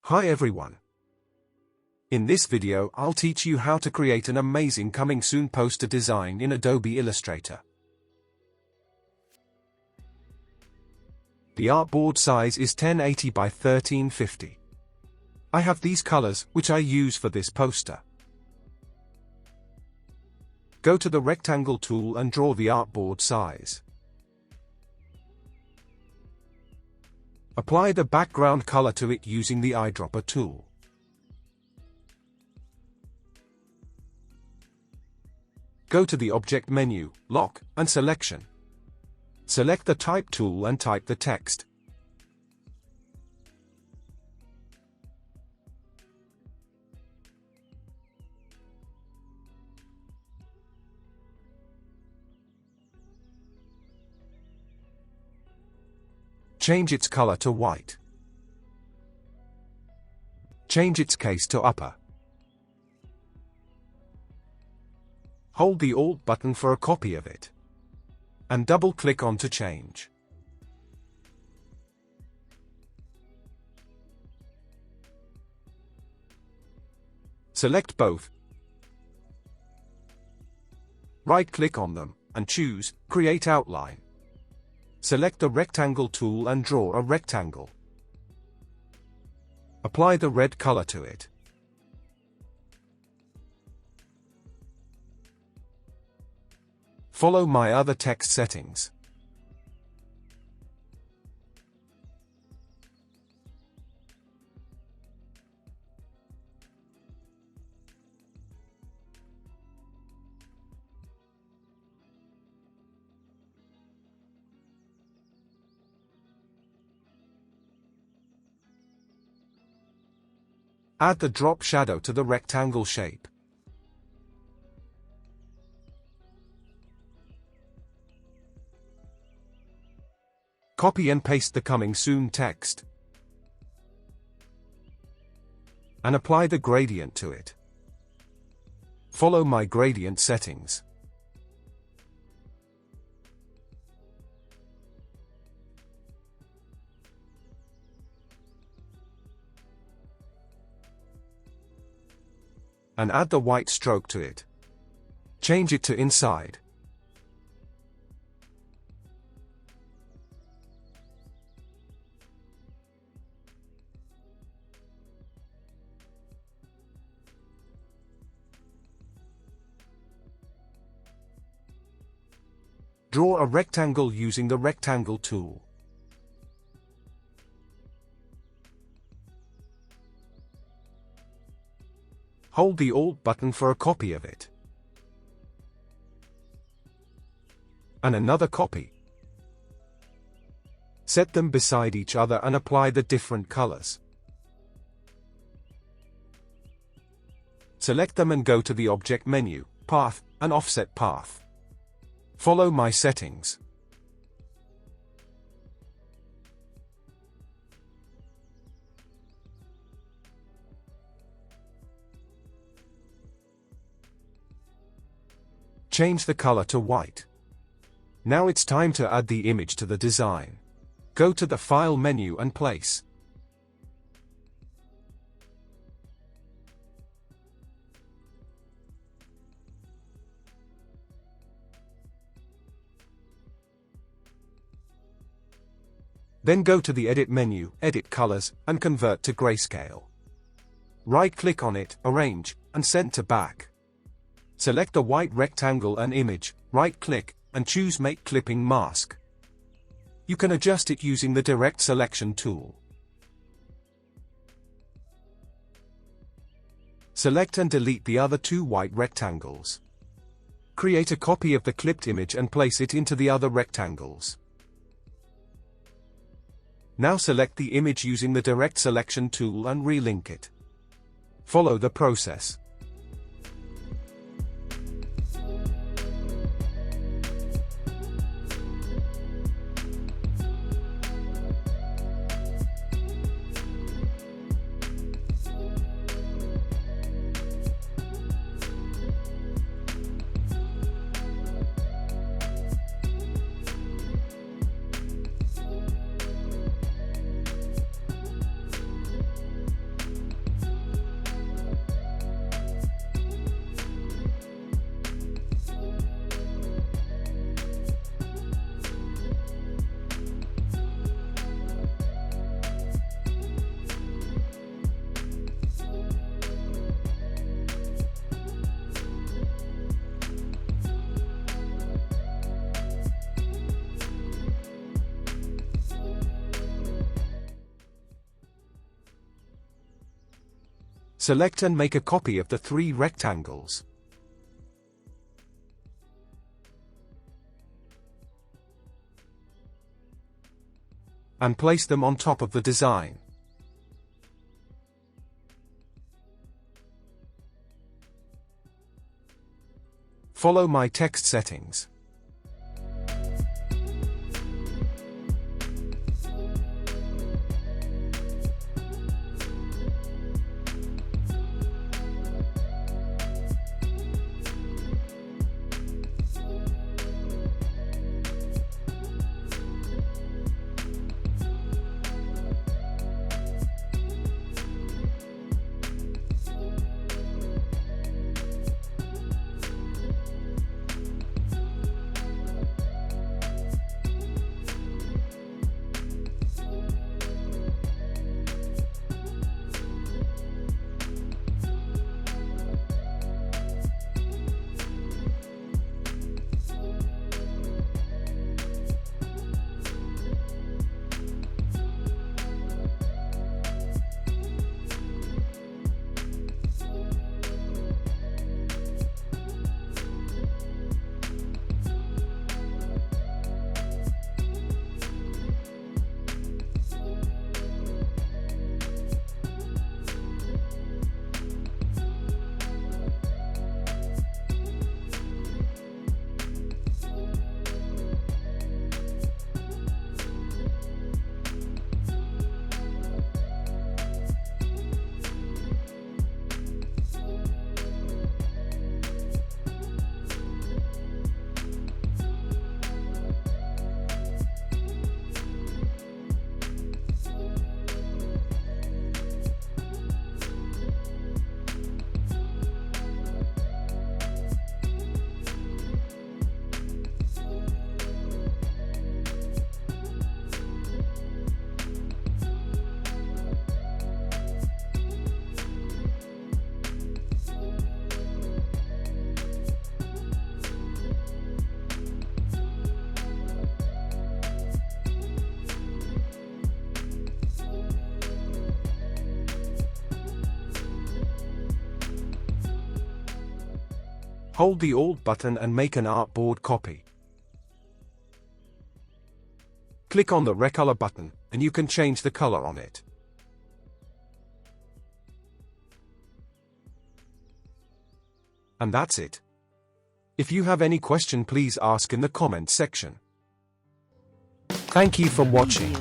Hi everyone. In this video I'll teach you how to create an amazing coming soon poster design in Adobe Illustrator. The artboard size is 1080 by 1350. I have these colors which I use for this poster. Go to the rectangle tool and draw the artboard size. Apply the background color to it using the eyedropper tool. Go to the Object menu, Lock, and Selection. Select the Type tool and type the text. Change its color to white. Change its case to upper. Hold the Alt button for a copy of it. And double-click on to change. Select both. Right-click on them, and choose Create Outline. Select the Rectangle tool and draw a rectangle. Apply the red color to it. Follow my other text settings. Add the drop shadow to the rectangle shape. Copy and paste the coming soon text. And apply the gradient to it. Follow my gradient settings. And add the white stroke to it. Change it to inside. Draw a rectangle using the Rectangle tool. Hold the Alt button for a copy of it. And another copy. Set them beside each other and apply the different colors. Select them and go to the Object menu, Path, and Offset Path. Follow my settings. Change the color to white. Now it's time to add the image to the design. Go to the File menu and Place. Then go to the Edit menu, Edit Colors, and Convert to Grayscale. Right-click on it, Arrange, and Send to Back. Select the white rectangle and image, right-click, and choose Make Clipping Mask. You can adjust it using the Direct Selection tool. Select and delete the other two white rectangles. Create a copy of the clipped image and place it into the other rectangles. Now select the image using the Direct Selection tool and relink it. Follow the process. Select and make a copy of the 3 rectangles. And place them on top of the design. Follow my text settings. Hold the Alt button and make an artboard copy. Click on the Recolor button, and you can change the color on it. And that's it. If you have any question, please ask in the comment section. Thank you for watching.